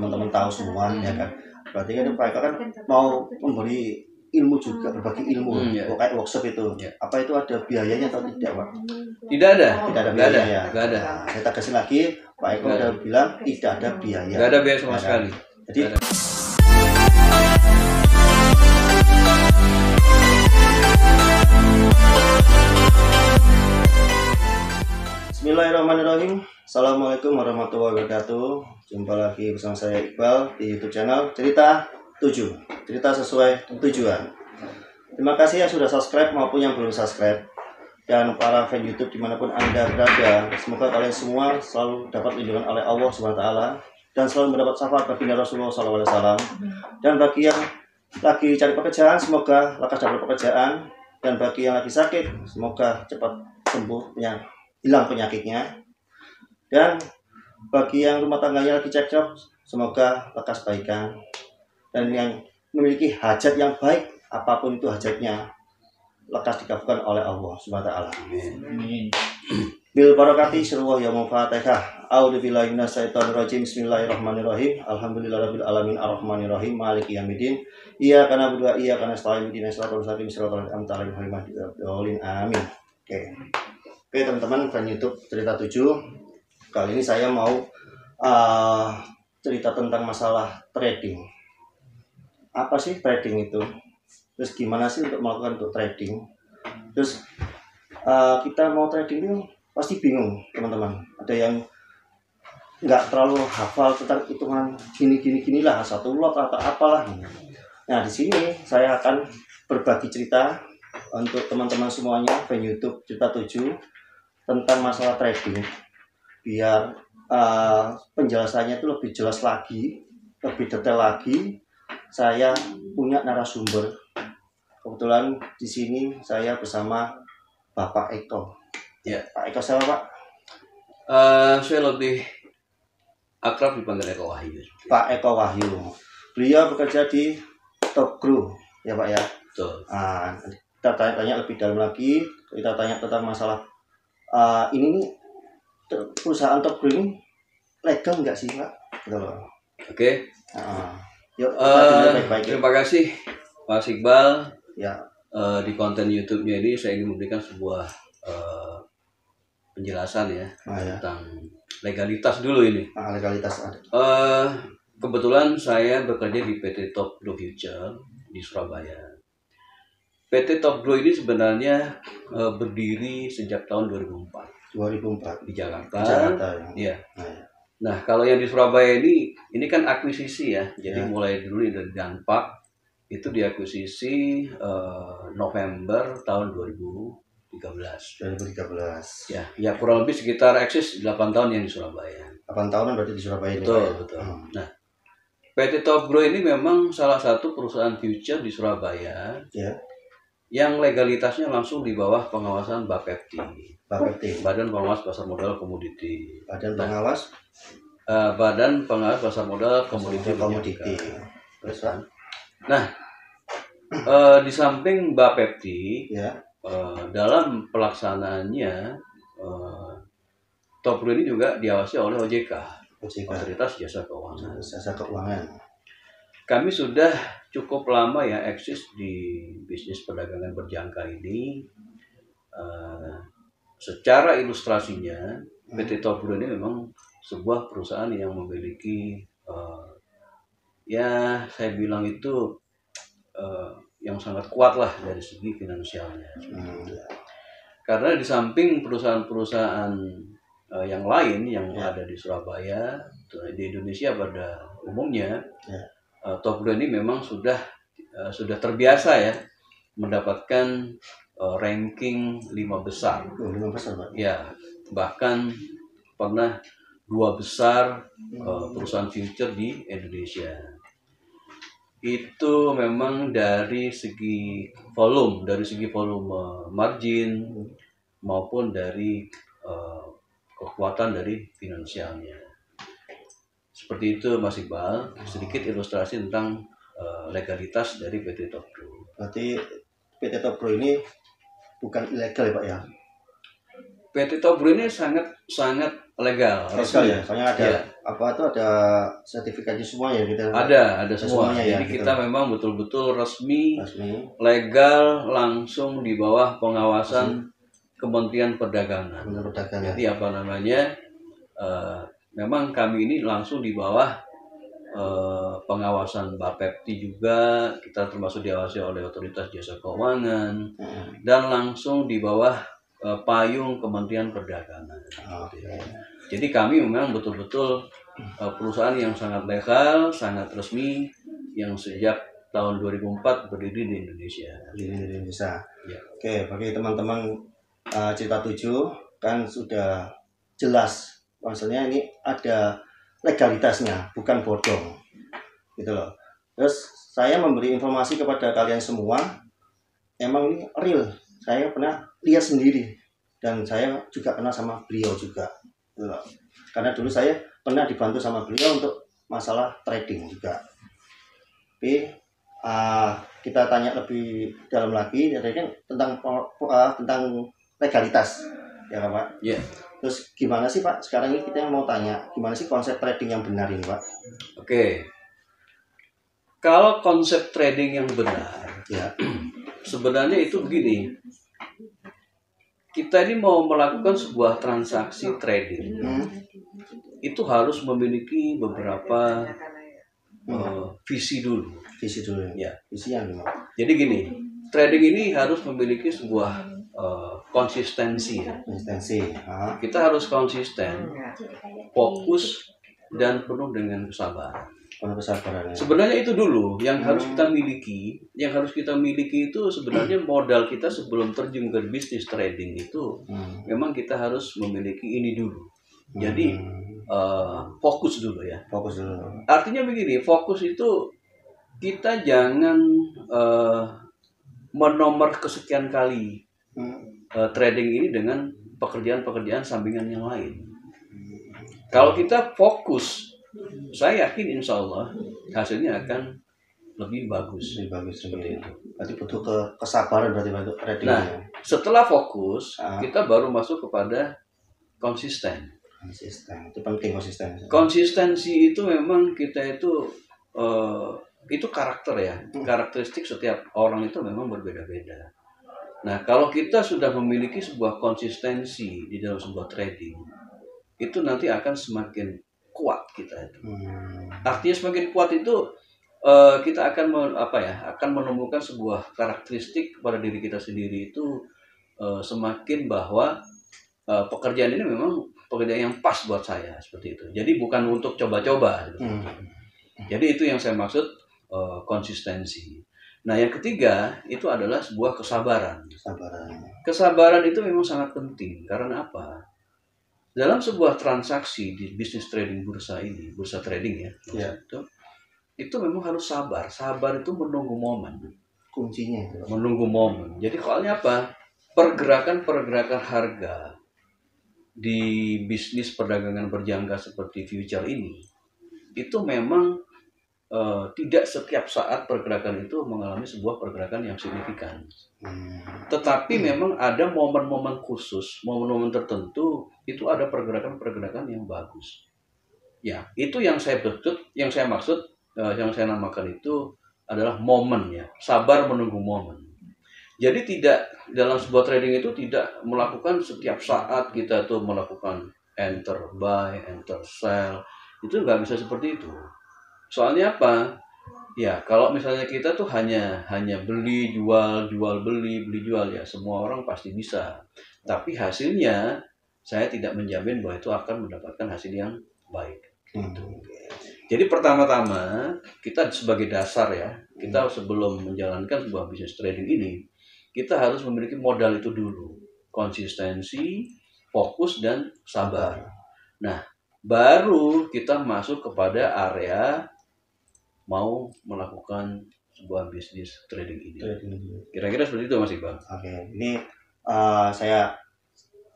teman-teman tahu semua ya kan. Berarti kan Pak Eko kan mau memberi ilmu juga, berbagi ilmu kayak workshop itu. Apa itu ada biayanya atau tidak, Pak? Tidak ada. Tidak ada biaya ya. Tidak ada. Nah, saya tegasin lagi, Pak Eko udah bilang tidak ada biaya. Tidak ada biaya sama sekali. Jadi Bismillahirrahmanirrahim. Assalamualaikum warahmatullahi wabarakatuh. Jumpa lagi bersama saya Iqbal di YouTube channel Cerita 7. Cerita sesuai tujuan. Terima kasih yang sudah subscribe maupun yang belum subscribe. Dan para fan YouTube dimanapun Anda berada, semoga kalian semua selalu dapat lindungan oleh Allah SWT dan selalu mendapat syafaat baginda Rasulullah SAW. Dan bagi yang lagi cari pekerjaan, semoga lekas dapat pekerjaan. Dan bagi yang lagi sakit, semoga cepat sembuh, hilang penyakitnya. Dan bagi yang rumah tangganya lagi cekcok, semoga lekas baikan. Dan yang memiliki hajat yang baik, apapun itu hajatnya, lekas dikabulkan oleh Allah SWT. Amin. Bil barakati syurwa yaumul fatihah. A'udzubillahi minasyaitonirrajim. Bismillahirrahmanirrahim. Alhamdulillahirabbil alamin arrahmanirrahim maliki yaumiddin. Iyyaka na'budu wa iyyaka nasta'in ihdinas siratal mustaqim siratal ladzina an'amta 'alaihim. Amin. Oke teman-teman fan YouTube Cerita 7. Kali ini saya mau cerita tentang masalah trading. Apa sih trading itu? Terus gimana sih untuk melakukan trading? Terus kita mau trading itu pasti bingung teman-teman. Ada yang nggak terlalu hafal tentang hitungan gini lah, satu lot atau apalah. Nah di sini saya akan berbagi cerita untuk teman-teman semuanya fan YouTube Cerita 7 tentang masalah trading, biar penjelasannya itu lebih jelas lagi, lebih detail lagi. Saya punya narasumber. Kebetulan di sini saya bersama Bapak Eko. Ya. Pak Eko siapa, Pak? Saya lebih akrab dipanggil Eko Wahyu. Pak Eko Wahyu. Beliau bekerja di Top Grow, ya Pak ya. Betul. Kita tanya lebih dalam lagi. Kita tanya tentang masalah ini nih, perusahaan Top Grow ini legal nggak sih, Pak? Betul. Oke. Yuk, terima kasih Mas Iqbal. Ya. Di konten YouTube-nya ini saya ingin memberikan sebuah penjelasan ya, tentang legalitas dulu ini. Legalitas ada. Kebetulan saya bekerja di PT Top Grow Future di Surabaya. PT Top Grow ini sebenarnya berdiri sejak tahun 2004. 2004 di Jakarta. Ya. Nah, kalau yang di Surabaya ini kan akuisisi ya. Jadi mulai dulu dari Danpak itu diakuisisi November tahun 2013. Ya kurang lebih sekitar eksis 8 tahun yang di Surabaya. 8 tahunan berarti di Surabaya. Betul. Nah, PT Top Grow ini memang salah satu perusahaan future di Surabaya. Yang legalitasnya langsung di bawah pengawasan Bapepti. Badan Pengawas Pasar Modal Komoditi. Badan Pengawas Pasar Modal Komoditi. Nah, di samping Bapepti, dalam pelaksanaannya Top Grow ini juga diawasi oleh OJK, Otoritas Jasa Keuangan. Kami sudah cukup lama ya eksis di bisnis perdagangan berjangka ini. Secara ilustrasinya, PT Top Grow ini memang sebuah perusahaan yang memiliki saya bilang itu yang sangat kuat lah dari segi finansialnya. Karena di samping perusahaan-perusahaan yang lain yang ada di Surabaya, di Indonesia pada umumnya, Top Grow ini memang sudah terbiasa ya mendapatkan ranking 5 besar. 5 besar, Pak. Ya, bahkan pernah 2 besar perusahaan future di Indonesia. Itu memang dari segi volume margin maupun dari kekuatan dari finansialnya. Seperti itu Mas Iqbal, sedikit ilustrasi tentang legalitas dari PT Top Grow. Berarti PT Top Grow ini bukan ilegal ya Pak ya? PT Top Grow ini sangat legal, resmi ya. Soalnya ada ya. apa tuh, ada sertifikatnya semua ya kita. Ada semua. Semuanya Jadi ya, kita gitu. memang betul-betul resmi, Resmi. legal, langsung di bawah pengawasan Kementerian Perdagangan. Jadi apa namanya? Memang kami ini langsung di bawah pengawasan Bapepti juga, kita termasuk diawasi oleh Otoritas Jasa Keuangan dan langsung di bawah payung Kementerian Perdagangan. Jadi kami memang betul-betul perusahaan yang sangat legal, sangat resmi, yang sejak tahun 2004 berdiri di Indonesia. Ya. Oke, bagi teman-teman Cerita 7 kan sudah jelas, maksudnya ini ada legalitasnya, bukan bodong, gitu loh. Terus saya memberi informasi kepada kalian semua, emang ini real. Saya pernah lihat sendiri dan saya juga kenal sama beliau juga, gitu loh. Karena dulu saya pernah dibantu sama beliau untuk masalah trading juga. Tapi kita tanya lebih dalam lagi, kan tentang legalitas, ya Pak. Yeah. Terus gimana sih Pak, sekarang ini kita mau tanya, gimana sih konsep trading yang benar ini Pak? Oke. Kalau konsep trading yang benar, ya, sebenarnya itu begini. Kita ini mau melakukan sebuah transaksi trading, itu harus memiliki beberapa visi dulu. Visi dulu ya. Visi yang gimana? Jadi gini, trading ini harus memiliki sebuah konsistensi ya. Kita harus konsisten, fokus, dan penuh dengan kesabaran. Sebenarnya itu dulu yang harus kita miliki. Yang harus kita miliki itu sebenarnya modal kita sebelum terjun ke bisnis trading itu memang kita harus memiliki ini dulu. Jadi fokus dulu ya. Fokus dulu. Artinya begini, fokus itu kita jangan menomor kesekian kali trading ini dengan pekerjaan-pekerjaan sampingan yang lain. Kalau kita fokus, saya yakin insya Allah hasilnya akan lebih bagus. Lebih bagus seperti itu. Berarti butuh kesabaran berarti untuk trading. Nah, setelah fokus, kita baru masuk kepada konsisten. Itu penting, konsistensi. Konsistensi itu memang kita itu karakter ya. Karakteristik setiap orang itu memang berbeda-beda. Nah, kalau kita sudah memiliki sebuah konsistensi di dalam sebuah trading, itu nanti akan semakin kuat kita itu. Artinya semakin kuat itu kita akan menemukan sebuah karakteristik pada diri kita sendiri itu semakin bahwa pekerjaan ini memang pekerjaan yang pas buat saya seperti itu. Jadi bukan untuk coba-coba. Jadi itu yang saya maksud konsistensi. Nah, yang ketiga itu adalah sebuah kesabaran. Kesabaran itu memang sangat penting. Karena apa? Dalam sebuah transaksi di bisnis trading bursa ini, bursa trading ya, itu memang harus sabar. Sabar itu menunggu momen. Kuncinya itu. Menunggu momen. Jadi soalnya apa? Pergerakan harga di bisnis perdagangan berjangka seperti future ini, itu memang tidak setiap saat pergerakan itu mengalami sebuah pergerakan yang signifikan. Tetapi memang ada momen-momen khusus, momen-momen tertentu itu ada pergerakan-pergerakan yang bagus. Ya, itu yang saya maksud, yang saya namakan itu adalah momen ya. Sabar menunggu momen. Jadi tidak dalam sebuah trading itu tidak melakukan setiap saat kita tuh melakukan enter buy, enter sell. Itu nggak bisa seperti itu. Soalnya apa? Ya, kalau misalnya kita tuh hanya beli, jual, beli, jual ya, semua orang pasti bisa. Tapi hasilnya saya tidak menjamin bahwa itu akan mendapatkan hasil yang baik. Gitu. Jadi pertama-tama kita sebagai dasar ya, kita sebelum menjalankan sebuah bisnis trading ini, kita harus memiliki modal itu dulu. Konsistensi, fokus, dan sabar. Nah, baru kita masuk kepada area mau melakukan sebuah bisnis trading ini. Kira-kira seperti itu Mas Iqbal. Oke, ini saya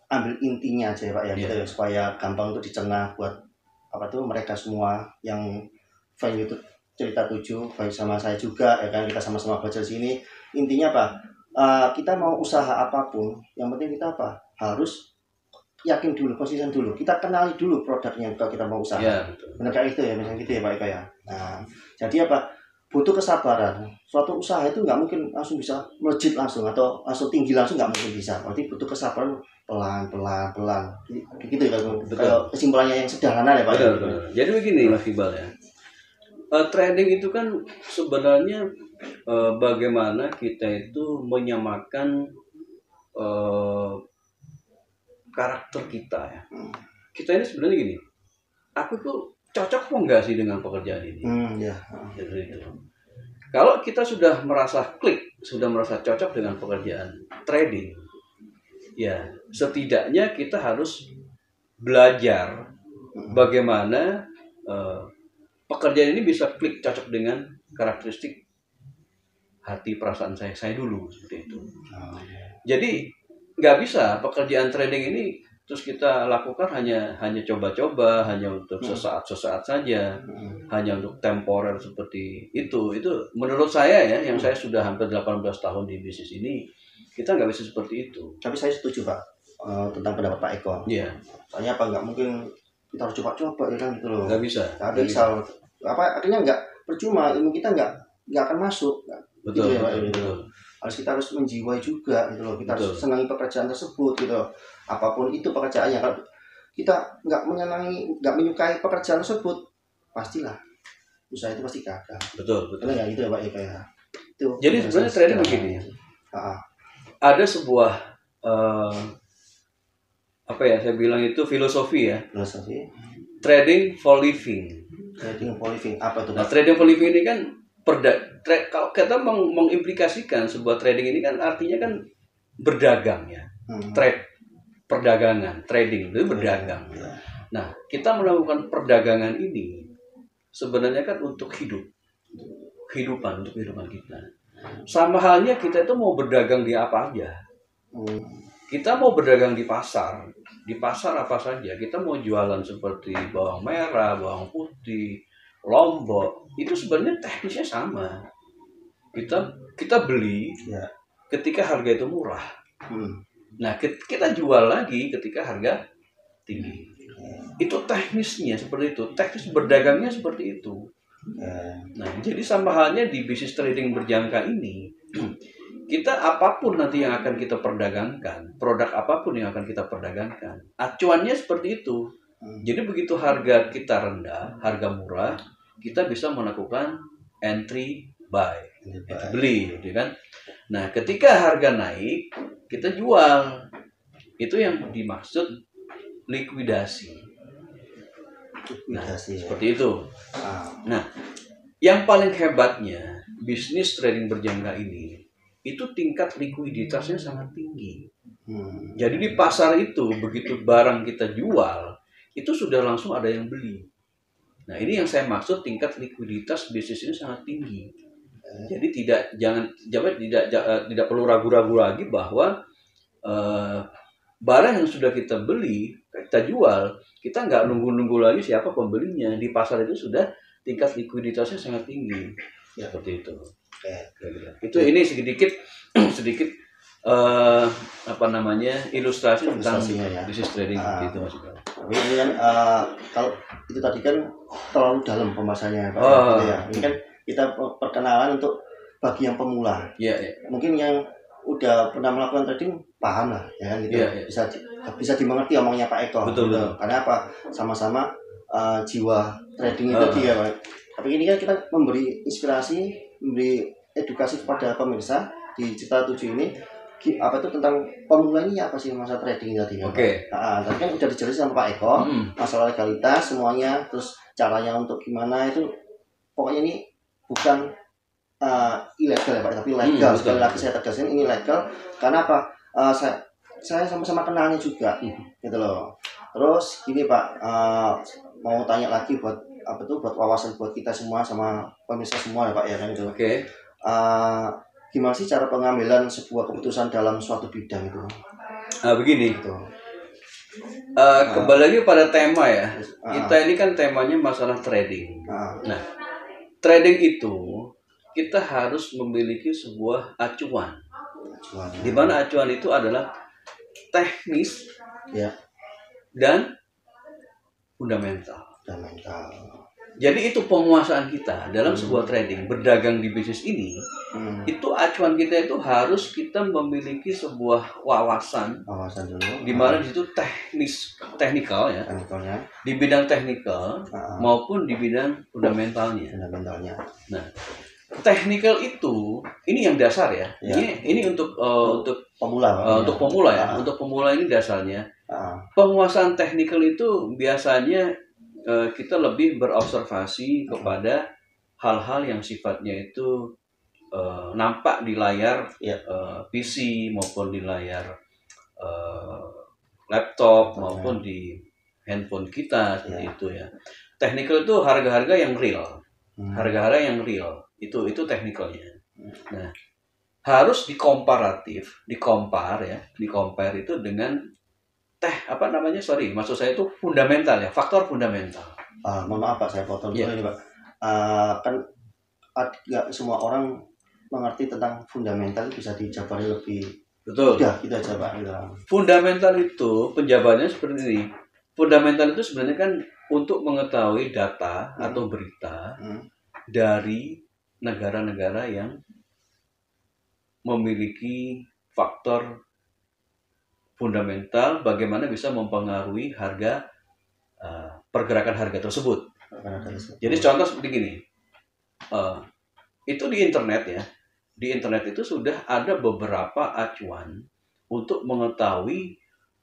ambil intinya aja Pak ya, gitu ya, supaya gampang untuk dicerna buat mereka semua yang fan YouTube Cerita 7, baik sama saya juga ya kan, kita sama-sama belajar sini. Intinya Pak, kita mau usaha apapun, yang penting kita harus yakin dulu, konsisten dulu. Kita kenali dulu produknya kalau kita mau usaha. Ya, betul. Benar kayak itu ya, misalnya gitu ya Pak Eko ya. Nah, jadi apa? Butuh kesabaran. Suatu usaha itu nggak mungkin langsung bisa melejit langsung atau langsung tinggi langsung, nggak mungkin bisa. Berarti butuh kesabaran pelan. Gitu ya kalau kesimpulannya yang sederhana ya Pak. Betul, betul. Jadi begini Mas Iqbal ya. Trading itu kan sebenarnya bagaimana kita itu menyamakan karakter kita ya. Kita ini sebenarnya gini, aku tuh cocok kok enggak sih dengan pekerjaan ini? Ya. Jadi itu. Kalau kita sudah merasa klik, sudah merasa cocok dengan pekerjaan trading, ya setidaknya kita harus belajar bagaimana pekerjaan ini bisa klik cocok dengan karakteristik hati perasaan saya dulu seperti itu. Jadi nggak bisa pekerjaan trading ini terus kita lakukan hanya coba-coba, hanya untuk sesaat saja, hanya untuk temporer seperti itu. Itu menurut saya ya, yang saya sudah hampir 18 tahun di bisnis ini, kita nggak bisa seperti itu. Tapi saya setuju Pak tentang pendapat Pak Eko. Iya. Soalnya apa, nggak mungkin kita harus coba-coba ya kan gitu loh. Nggak bisa. Nggak bisa. Apa akhirnya nggak percuma, ilmu kita nggak akan masuk. Betul, gitu ya, Pak, betul, gitu. betul. Kita harus menjiwai juga gitu loh. Kita Betul. harus senangi pekerjaan tersebut gitu loh. Apapun itu pekerjaannya, kalau kita nggak menyukai pekerjaan tersebut, pastilah usaha itu pasti gagal. Betul. Ya gitu ya Pak ya kayak. Itu. Jadi sebenarnya trading begini. Ada sebuah apa ya, saya bilang itu filosofi ya. Filosofi. Trading for living. Trading for living apa itu? Nah, trading for living ini kan kalau kita mengimplikasikan sebuah trading ini kan artinya kan berdagang ya. Perdagangan, trading itu berdagang. Nah, kita melakukan perdagangan ini sebenarnya kan untuk untuk kehidupan kita. Sama halnya kita itu mau berdagang di apa aja. Kita mau berdagang di pasar apa saja. Kita mau jualan seperti bawang merah, bawang putih, lombok, itu sebenarnya teknisnya sama. Kita beli ketika harga itu murah. Nah, kita jual lagi ketika harga tinggi. Itu teknisnya seperti itu. Teknis berdagangnya seperti itu. Nah, jadi sama halnya di bisnis trading berjangka ini. Kita apapun nanti yang akan kita perdagangkan, produk apapun yang akan kita perdagangkan, acuannya seperti itu. Jadi begitu harga kita rendah, harga murah, kita bisa melakukan entry buy, beli, gitu kan? Nah, ketika harga naik, kita jual. Itu yang dimaksud likuidasi. Nah, seperti itu. Nah, yang paling hebatnya bisnis trading berjangka ini, itu tingkat likuiditasnya sangat tinggi. Jadi di pasar itu begitu barang kita jual, itu sudah langsung ada yang beli. Nah, ini yang saya maksud tingkat likuiditas bisnis ini sangat tinggi. Jadi tidak perlu ragu-ragu lagi bahwa barang yang sudah kita beli, kita jual, kita nggak nunggu-nunggu lagi siapa pembelinya. Di pasar itu sudah tingkat likuiditasnya sangat tinggi. Seperti itu. Itu ini sedikit ilustrasi tentang bisnis trading gitu Mas. Tapi ini kan kalau itu tadi kan terlalu dalam pembahasannya Pak. Ya. Ini kan kita perkenalan untuk bagi yang pemula. Mungkin yang udah pernah melakukan trading paham lah ya kan gitu. Bisa dimengerti omongnya Pak Eko. Betul. Karena apa? Sama-sama jiwa trading itu dia Pak. Tapi ini kan kita memberi inspirasi, memberi edukasi kepada pemirsa di Cerita 7 ini. Apa itu tentang pemula ini apa sih masa trading tadi? Oke. Tadi kan udah dijelasin sama Pak Eko, masalah legalitas semuanya, terus caranya untuk gimana itu, pokoknya ini bukan ilegal ya Pak, tapi legal. Sekali lagi saya tegaskan ini legal, karena apa? Saya sama-sama kenalnya juga, gitu loh. Terus gini Pak, mau tanya lagi buat wawasan buat kita semua sama pemirsa semua ya Pak ya kan gitu. Oke. Gimana sih cara pengambilan sebuah keputusan dalam suatu bidang itu? Begini. Gitu. Kembali lagi pada tema ya. Kita ini kan temanya masalah trading. Nah, trading itu kita harus memiliki sebuah acuan. Di mana acuan itu adalah teknis dan fundamental. Fundamental. Jadi itu penguasaan kita dalam sebuah trading, berdagang di bisnis ini. Itu acuan kita itu harus kita memiliki sebuah wawasan dulu, di mana di situ teknikal ya, di bidang teknikal maupun di bidang fundamentalnya. Nah, teknikal itu ini yang dasar ya. Ini untuk pemula. Untuk pemula ya. Untuk pemula ini dasarnya. Penguasaan teknikal itu biasanya kita lebih berobservasi kepada hal-hal yang sifatnya itu nampak di layar PC maupun di layar laptop maupun di handphone kita seperti itu ya. Technical itu harga-harga yang real, harga-harga yang real itu teknikalnya. Nah, harus dikompar itu dengan maksud saya itu fundamental ya, faktor fundamental. Mohon maaf Pak, saya potong dulu ini Pak. Kan nggak semua orang mengerti tentang fundamental, bisa dijabari lebih. Betul. Ya, kita coba. Fundamental itu penjabarannya seperti ini. Fundamental itu sebenarnya kan untuk mengetahui data atau berita dari negara-negara yang memiliki faktor fundamental, bagaimana bisa mempengaruhi harga pergerakan harga tersebut. Jadi contoh seperti gini, itu di internet ya. Di internet itu sudah ada beberapa acuan untuk mengetahui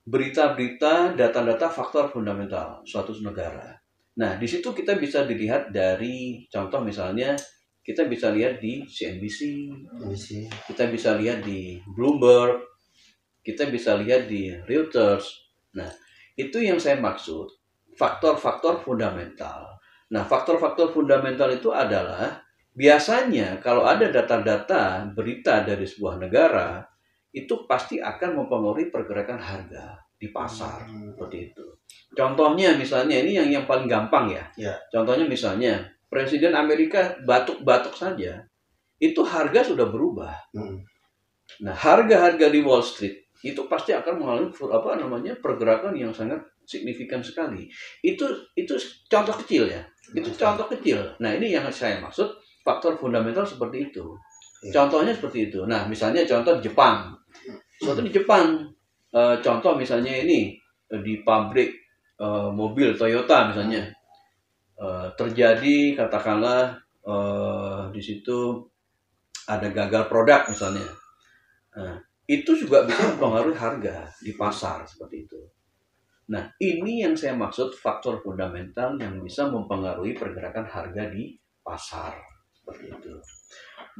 berita-berita, data-data faktor fundamental suatu negara. Nah, di situ kita bisa dilihat dari contoh misalnya kita bisa lihat di CNBC, kita bisa lihat di Bloomberg, kita bisa lihat di Reuters. Nah, itu yang saya maksud faktor-faktor fundamental. Nah, faktor-faktor fundamental itu adalah biasanya kalau ada data-data berita dari sebuah negara, itu pasti akan mempengaruhi pergerakan harga di pasar, seperti itu. Contohnya misalnya ini yang paling gampang ya. Contohnya misalnya Presiden Amerika batuk-batuk saja, itu harga sudah berubah. Nah, harga-harga di Wall Street itu pasti akan mengalami pergerakan yang sangat signifikan sekali. Itu contoh kecil ya. Itu contoh kecil. Nah, ini yang saya maksud faktor fundamental seperti itu. Contohnya seperti itu. Nah, misalnya contoh Jepang. Suatu di Jepang, contoh misalnya ini di pabrik mobil Toyota misalnya, terjadi katakanlah di situ ada gagal produk misalnya. Itu juga bisa mempengaruhi harga di pasar seperti itu. Nah, ini yang saya maksud faktor fundamental yang bisa mempengaruhi pergerakan harga di pasar seperti itu.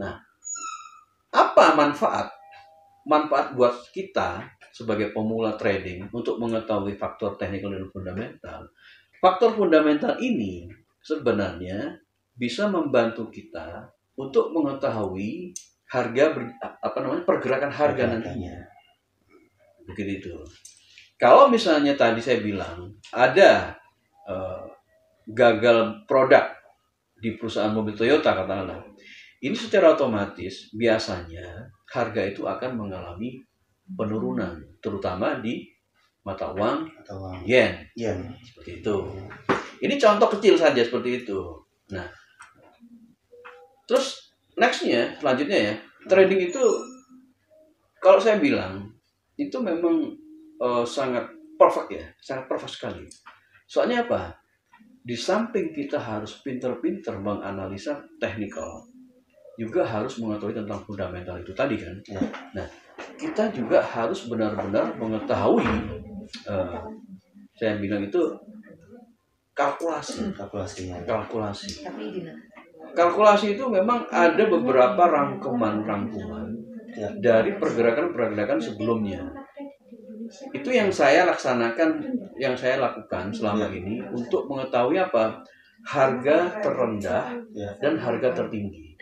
Nah, apa manfaat buat kita sebagai pemula trading untuk mengetahui faktor teknikal dan fundamental? Faktor fundamental ini sebenarnya bisa membantu kita untuk mengetahui pergerakan harga nantinya. Begitu. Kalau misalnya tadi saya bilang ada gagal produk di perusahaan mobil Toyota katakanlah, ini secara otomatis biasanya harga itu akan mengalami penurunan, terutama di mata uang yen. Seperti itu. Ini contoh kecil saja seperti itu. Nah, terus selanjutnya ya, trading itu kalau saya bilang itu memang sangat perfect ya, sangat perfect sekali. Soalnya apa? Di samping kita harus pinter-pinter menganalisa teknikal, juga harus mengetahui tentang fundamental itu tadi kan. Nah, kita juga harus benar-benar mengetahui, saya bilang itu kalkulasi. Kalkulasi itu memang ada beberapa rangkuman dari pergerakan sebelumnya. Itu yang saya lakukan selama ini untuk mengetahui apa? Harga terendah dan harga tertinggi.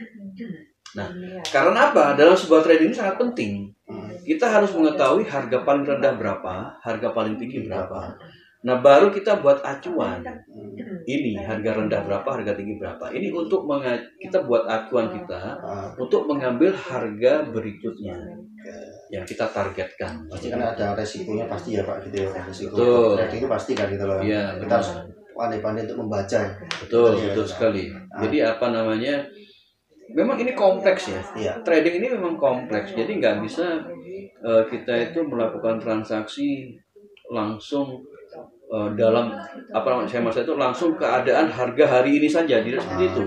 Nah, karena apa? Dalam sebuah trading ini sangat penting. Kita harus mengetahui harga paling rendah berapa, harga paling tinggi berapa. Nah, baru kita buat acuan. Ini harga rendah berapa, harga tinggi berapa. Ini untuk kita buat acuan kita untuk mengambil harga berikutnya yang kita targetkan. Pasti kan ada resikonya pasti ya Pak gitu ya. Resiko trading itu pasti kan gitu loh. Iya, kita harus pandai-pandai untuk membaca. Betul sekali. Jadi apa namanya? Memang ini kompleks ya. Iya. Trading ini memang kompleks. Jadi nggak bisa kita itu melakukan transaksi langsung dalam apa namanya saya maksud itu langsung keadaan harga hari ini saja, tidak seperti itu.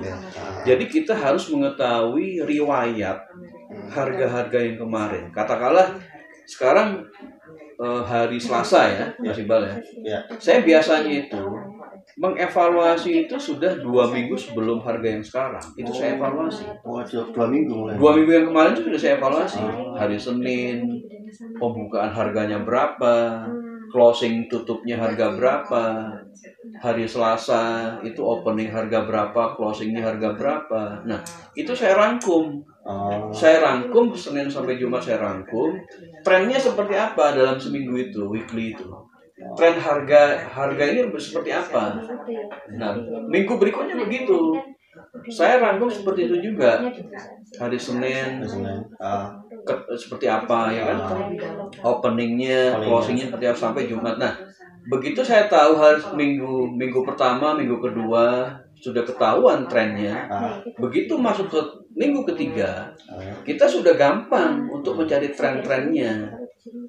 Jadi kita harus mengetahui riwayat harga-harga yang kemarin. Katakanlah sekarang hari Selasa ya, Mas Iqbal ya. Saya biasanya itu mengevaluasi itu sudah 2 minggu sebelum harga yang sekarang. Itu saya evaluasi. 2 minggu mulai. 2 minggu yang kemarin itu sudah saya evaluasi. Hari Senin pembukaan harganya berapa, closing tutupnya harga berapa, hari Selasa itu opening harga berapa, closingnya harga berapa. Nah, itu saya rangkum. Saya rangkum Senin sampai Jumat, saya rangkum trennya seperti apa dalam seminggu itu, weekly itu. Tren harga ini seperti apa. Nah, minggu berikutnya begitu. Saya rangkum seperti itu juga. Hari Senin seperti apa ya kan, openingnya, closingnya seperti apa sampai Jumat. Nah, begitu saya tahu hari minggu pertama, minggu kedua sudah ketahuan trennya. Begitu masuk ke minggu ketiga, kita sudah gampang untuk mencari tren-trennya.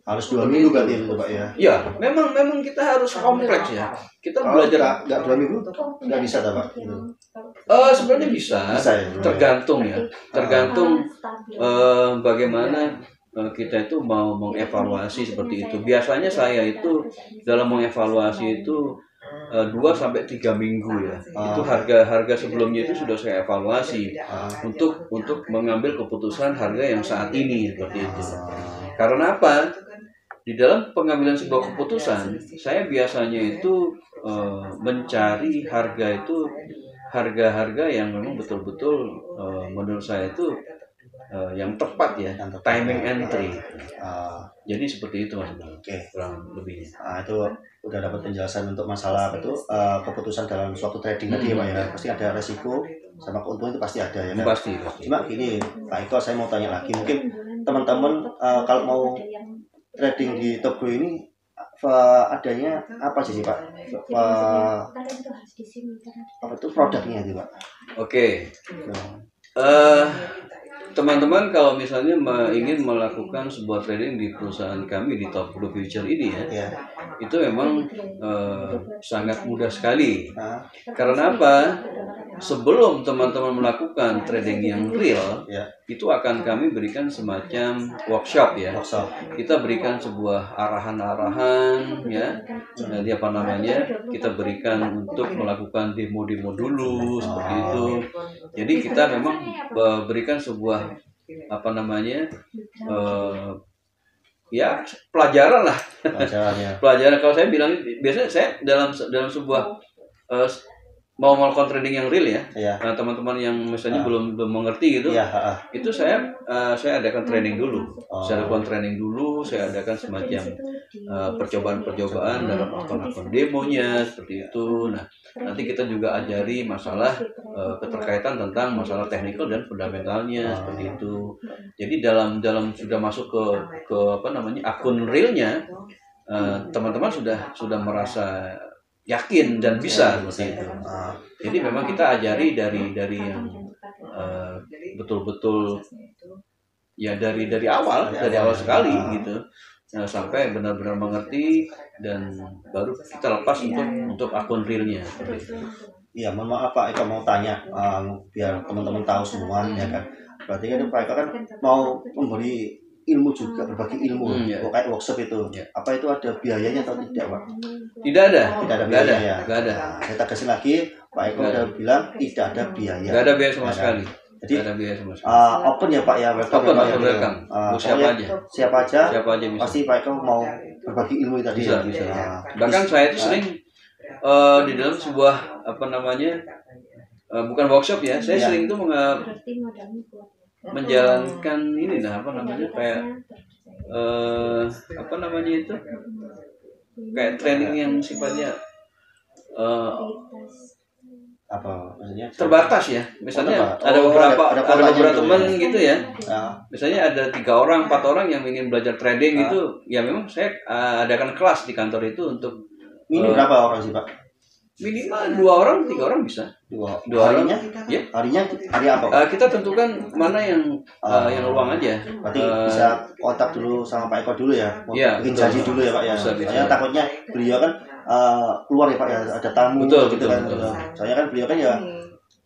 Harus 2 minggu kan itu Pak ya? Ya, memang kita harus kompleks ya. Kita belajar nggak 2 minggu nggak bisa Pak? Sebenarnya bisa ya, tergantung ya. Tergantung bagaimana kita itu mau mengevaluasi seperti itu. Biasanya saya itu dalam mengevaluasi itu 2-3 minggu ya. Itu harga sebelumnya itu sudah saya evaluasi untuk mengambil keputusan harga yang saat ini seperti itu. Karena apa? Di dalam pengambilan sebuah keputusan, saya biasanya itu mencari harga yang memang betul-betul menurut saya itu yang tepat ya, timing entry. Jadi seperti itu Mas. Oke. Kurang lebihnya. Itu udah dapat penjelasan untuk masalah keputusan dalam suatu trading tadi Pak ya. Pasti ada resiko sama keuntungan itu pasti ada ya kan? Pasti. Cuma gini Pak Eko, saya mau tanya lagi, mungkin teman-teman kalau mau trading di Tokyo ini adanya apa sih Pak? Apa itu produknya itu Pak? Oke. Teman-teman kalau misalnya ingin melakukan sebuah trading di perusahaan kami di Tokyo Future ini ya, itu memang sangat mudah sekali. Karena apa? Sebelum teman-teman melakukan trading yang real, itu akan kami berikan semacam workshop ya. Kita berikan sebuah arahan-arahan ya. Nanti apa namanya? Kita berikan untuk melakukan demo-demo dulu seperti itu. Jadi kita memang berikan sebuah apa namanya? Ya pelajaran lah. Pelajaran. Kalau saya bilang biasanya saya dalam sebuah mau melakukan trading yang real ya, nah, teman-teman yang misalnya belum mengerti gitu, itu saya adakan training dulu, saya lakukan training dulu, saya adakan semacam percobaan dalam akun-akun demonya seperti itu. Nah, nanti kita juga ajari masalah keterkaitan tentang masalah teknikal dan fundamentalnya seperti itu. Jadi dalam sudah masuk ke apa namanya akun realnya, teman-teman sudah merasa yakin dan bisa seperti itu. Jadi memang kita ajari dari yang betul-betul ya dari awal sekali gitu, sampai benar-benar mengerti dan baru kita lepas untuk akun realnya. Iya, mohon maaf Pak Eko mau tanya biar teman-teman tahu semua ya kan. Berarti kan Pak Eko kan mau memberi ilmu juga, berbagi ilmu kayak workshop itu. Apa itu ada biayanya atau tidak Pak? Tidak ada biayanya. Nggak ada. Saya tegasin lagi, Pak Eko udah bilang tidak ada biaya. Nggak ada biaya sama sekali. Jadi ada biaya sama sekali. Open ya Pak ya, welcome. Siapa aja bisa. Pasti Pak Eko mau berbagi ilmu tadi. Bisa. Bahkan saya itu sering di dalam sebuah apa namanya bukan workshop ya, saya sering itu menjalankan ini apa namanya kayak apa namanya itu kayak training yang sifatnya apa maksudnya terbatas ya. Misalnya Oh, ada beberapa ada beberapa polanya teman itu gitu ya. ya. Misalnya ada 3 orang, 4 orang yang ingin belajar trading gitu, ya memang saya adakan kelas di kantor itu untuk Ini berapa orang sih Pak? minimal 2 orang, 3 orang bisa. Dua orang. harinya? Ya. Harinya hari apa Pak? Kita tentukan mana yang luang aja. Berarti bisa kontak dulu sama Pak Eko dulu ya. Iya, Bikin betul. janji dulu ya Pak ya. Bisa. Soalnya takutnya beliau kan keluar ya Pak ya, ada tamu Betul, gitu kan. betul. Soalnya kan beliau kan ya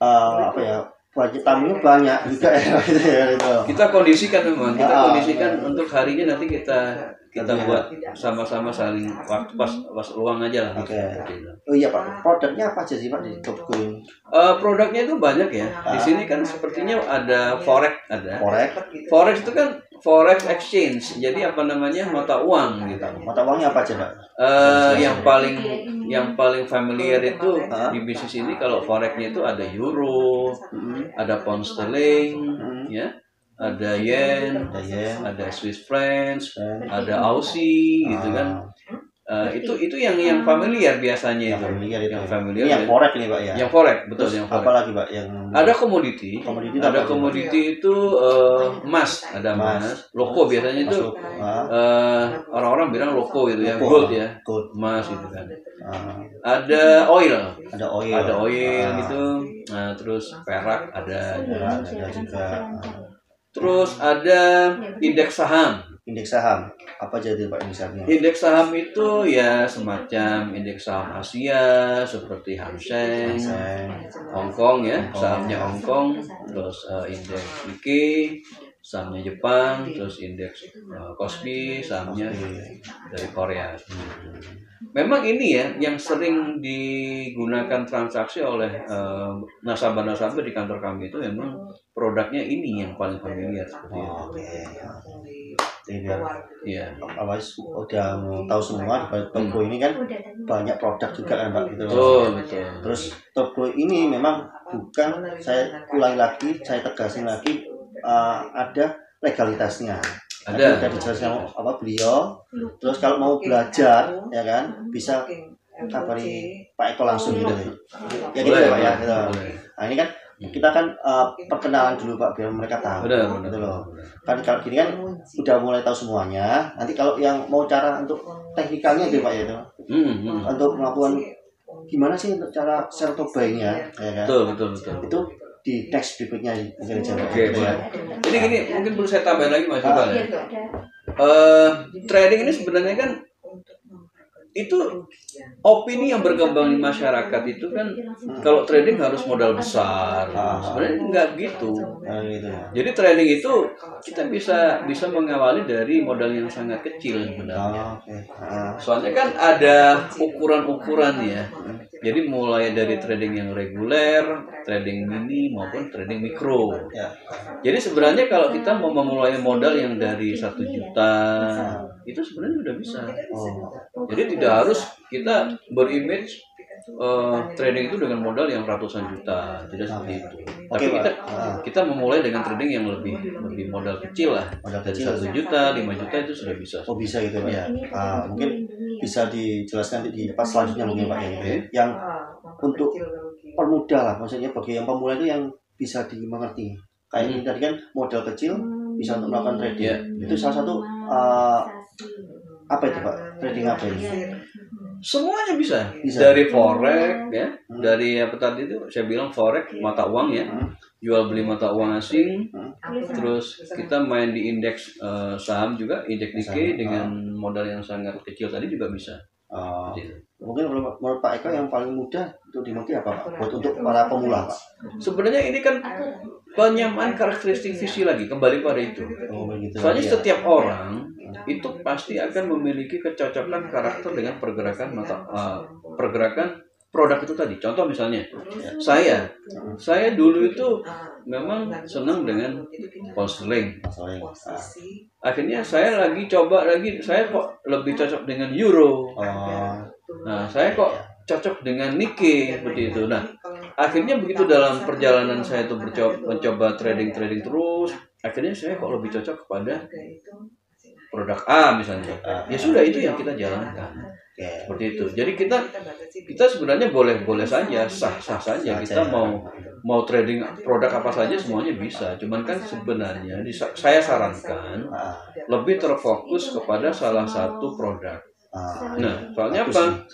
apa ya, budget tamunya banyak juga ya gitu ya gitu. Kita kondisikan memang, untuk harinya nanti kita buat sama-sama saling pas luang aja lah. Oke. Oh iya Pak, produknya apa aja sih Pak di Topgo ini? Produknya itu banyak ya. Di sini kan sepertinya ada forex ada. Forex. Forex itu kan forex exchange. Jadi apa namanya mata uang gitu. Mata uangnya apa aja Pak? Yang paling familiar itu di bisnis ini kalau forexnya itu ada euro, ada pound sterling, ya, ada yen, ada Swiss francs, ada Aussie gitu kan. Itu yang familiar biasanya itu. Yang familiar. Ini yang forex nih Pak ya. Yang forex, betul. Terus yang forex. apa lagi Pak yang ada komoditi. Ada apa komoditi itu emas, ada emas. Loko biasanya itu orang-orang bilang loko gitu ya, gold ya. Emas gitu kan. Ada oil. Ada oil gitu. Nah, terus perak ada juga. Terus ada indeks saham. Indeks saham apa jadi Pak misalnya? Indeks saham itu ya semacam indeks saham Asia seperti Hang Seng, Hong Kong ya, sahamnya Hong Kong, terus indeks Nikkei, sahamnya Jepang, terus indeks Kospi, sahamnya dari Korea. Memang ini ya yang sering digunakan transaksi oleh nasabah-nasabah di kantor kami itu memang produknya ini yang paling familiar seperti itu. Iya. Awas udah tahu semua di Topgo ini kan banyak produk juga kan Pak gitu. Betul. Terus Topgo ini memang bukan, saya ulangi lagi, saya tegasin lagi, ada legalitasnya. Ada dijelaskan apa beliau. Terus kalau mau belajar ya kan bisa kabari Pak Eko langsung gitu. Ya gitu ya Pak ya. Gitu. Nah ini kan kita kan perkenalan dulu Pak biar mereka tahu. Gitu loh. Kan kalau gini kan udah mulai tahu semuanya. Nanti kalau yang mau cara untuk teknikalnya gitu Pak ya itu. Untuk melakukan gimana sih untuk cara sell to buy-nya ya kan. Betul. Itu di next berikutnya mungkin aja. Jadi gini, mungkin perlu saya tambah lagi Mas Iqbal ya. Trading ini sebenarnya kan itu opini yang berkembang di masyarakat itu kan kalau trading harus modal besar. Sebenarnya enggak gitu. Jadi trading itu kita bisa mengawali dari modal yang sangat kecil sebenarnya. Soalnya kan ada ukuran-ukuran ya. Jadi mulai dari trading yang reguler, trading mini maupun trading mikro. Jadi sebenarnya kalau kita mau memulai modal yang dari 1 juta itu sebenarnya sudah bisa. Jadi tidak harus kita berimage trading itu dengan modal yang ratusan juta, tidak seperti itu. Tapi kita memulai dengan trading yang lebih modal kecil lah, dari 1 juta, 5 juta itu sudah bisa. Oh bisa gitu Pak ya. Mungkin bisa dijelaskan di pas selanjutnya mungkin Pak ya. Yang untuk permudah lah, maksudnya bagi yang pemula itu yang bisa dimengerti. Kayak ini tadi kan modal kecil bisa untuk melakukan trading. Itu salah satu apa itu Pak? Trading apa ini? Semuanya bisa. Dari forex ya, dari apa tadi itu saya bilang forex mata uang ya, jual beli mata uang asing, terus kita main di indeks saham juga, indeks Nikkei dengan modal yang sangat kecil tadi juga bisa. Mungkin menurut Pak Eko yang paling mudah untuk dimengerti apa Pak? Buat untuk para pemula Pak? Sebenarnya ini kan penyamaan karakteristik visi lagi kembali pada itu. Soalnya setiap orang itu pasti akan memiliki kecocokan karakter dengan pergerakan produk itu tadi. Contoh misalnya, saya dulu itu memang senang dengan pound sterling. Akhirnya saya saya kok lebih cocok dengan euro. Nah, saya kok cocok dengan Nikkei seperti itu. Nah, akhirnya begitu dalam perjalanan saya itu mencoba trading terus, akhirnya saya kok lebih cocok kepada produk A misalnya. Ya sudah itu yang kita jalankan. Oke. Seperti itu. Jadi kita sebenarnya boleh saja, sah saja kita mau trading produk apa saja semuanya bisa. Cuman kan sebenarnya saya sarankan lebih terfokus kepada salah satu produk. Nah, soalnya apa?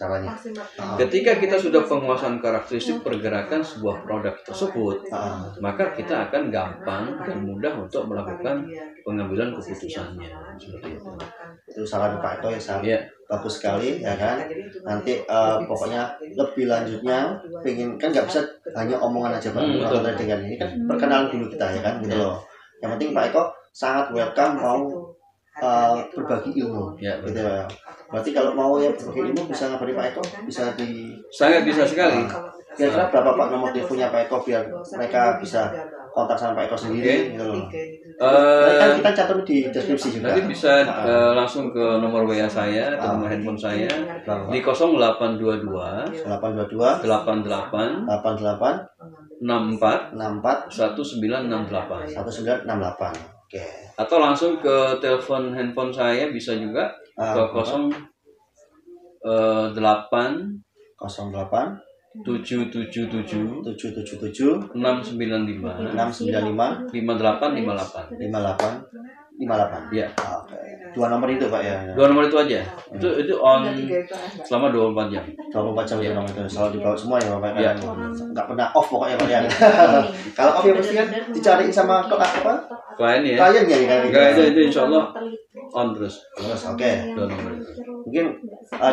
Ketika kita sudah penguasaan karakteristik pergerakan sebuah produk tersebut, maka kita akan gampang dan mudah untuk melakukan pengambilan keputusannya. Seperti itu. Itu saran Pak Eko ya, sangat bagus sekali ya kan. Nanti pokoknya lebih lanjutnya pengen kan nggak bisa hanya omongan aja Pak kalau dengan ini kan perkenalan dulu kita ya kan gitu loh. Yang penting Pak Eko sangat welcome mau berbagi ilmu gitu ya. Berarti kalau mau yang berbagi ilmu bisa ngabari Pak Eko, bisa sangat bisa sekali. Kira-kira berapa Pak nomor teleponnya Pak Eko biar mereka bisa kontak sama Pak Eko sendiri gitu loh. Kan kita catat di deskripsi juga. Nanti bisa langsung ke nomor WA saya atau nomor handphone saya di 0822 88 64 1968. Oke. Atau langsung ke telepon handphone saya bisa juga ke 08 777 695 5858. Ya. Dua nomor itu Pak ya. Dua nomor itu aja. Itu on selama 24 jam. 24 jam ya nomor itu. Selalu dibawa semua ya Bapak ya. Enggak pernah off pokoknya Pak ya. Kalau off ya pasti kan dicariin sama apa? Klien ya. Kliennya ya kan. Enggak itu insyaallah on terus. Oke. Mungkin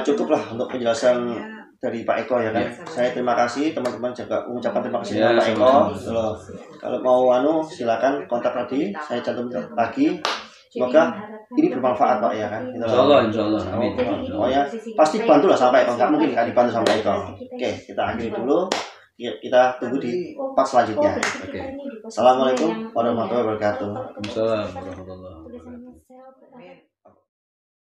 cukup lah untuk penjelasan dari Pak Eko ya kan. Saya terima kasih, teman-teman juga mengucapkan terima kasih kepada Pak Eko. Kalau mau silakan kontak tadi, saya cantum lagi. Semoga ini bermanfaat Pak ya kan. Insyaallah. Amin. Pokoknya pasti bantu lah sampai Eko. Enggak mungkin enggak dibantu sampai Eko. Oke, kita akhiri dulu. Kita tunggu di part selanjutnya. Oke. Assalamualaikum warahmatullahi wabarakatuh. Waalaikumsalam warahmatullahi wabarakatuh.